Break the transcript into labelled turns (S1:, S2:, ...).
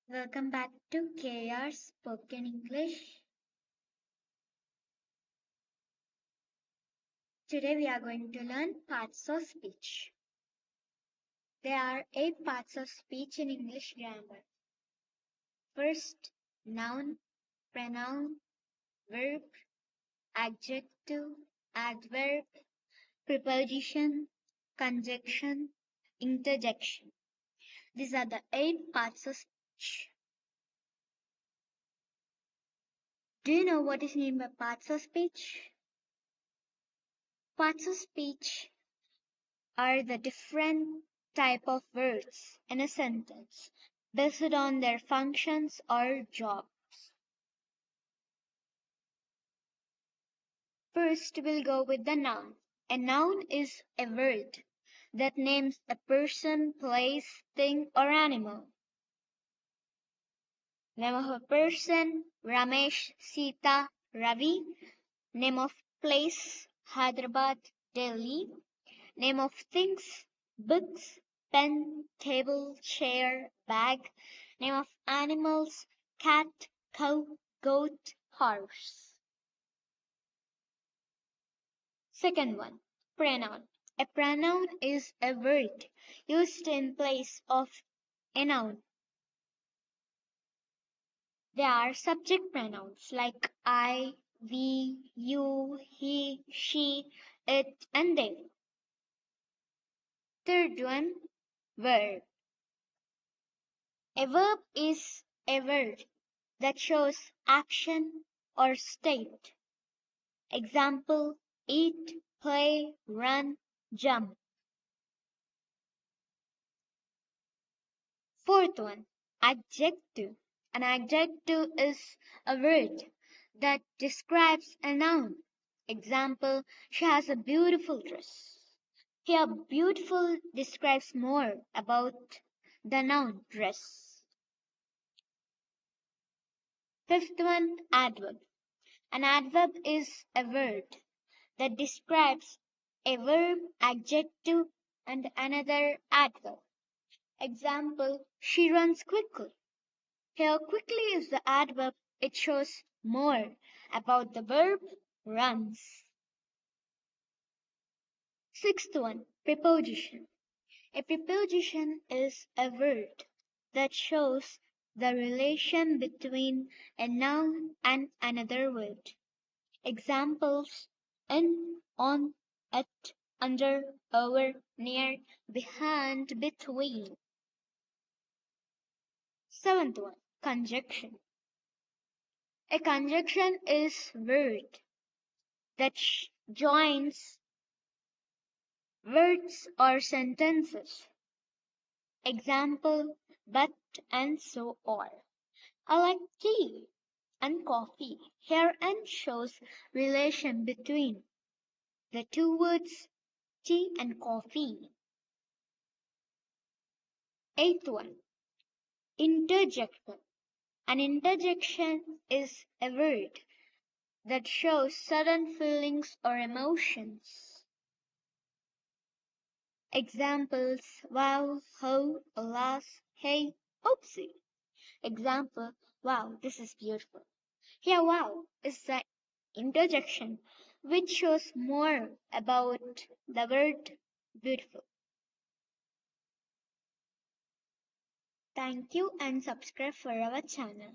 S1: Welcome back to KR Spoken English. Today we are going to learn parts of speech. There are 8 parts of speech in English grammar. First, noun, pronoun, verb, adjective, adverb, preposition, conjunction, interjection. These are the 8 parts of speech. Do you know what is meant by parts of speech? Parts of speech are the different type of words in a sentence based on their functions or job. First, we'll go with the noun. A noun is a word that names a person, place, thing, or animal. Name of a person, Ramesh, Sita, Ravi. Name of place, Hyderabad, Delhi. Name of things, books, pen, table, chair, bag. Name of animals, cat, cow, goat, horse. Second one, pronoun. A pronoun is a word used in place of a noun. They are subject pronouns like I, we, you, he, she, it, and they. Third one, verb. A verb is a word that shows action or state. Example, eat, play, run, jump. Fourth one, adjective. An adjective is a word that describes a noun. Example, she has a beautiful dress. Here, beautiful describes more about the noun dress. Fifth one, adverb. An adverb is a word that describes a verb, adjective, and another adverb. Example, she runs quickly. Here, quickly is the adverb. It shows more about the verb runs. Sixth one, preposition. A preposition is a word that shows the relation between a noun and another word. Examples in, on, at, under, over, near, behind, between. Seventh one, conjunction. A conjunction is word that joins words or sentences. Example, but and so on. I like tea and coffee. Here and shows relation between the two words tea and coffee. Eighth one, interjection. An interjection is a word that shows sudden feelings or emotions. Examples, wow, ho, alas, hey, oopsie. Example, wow, this is beautiful. Here, wow is the interjection which shows more about the word beautiful. Thank you and subscribe for our channel.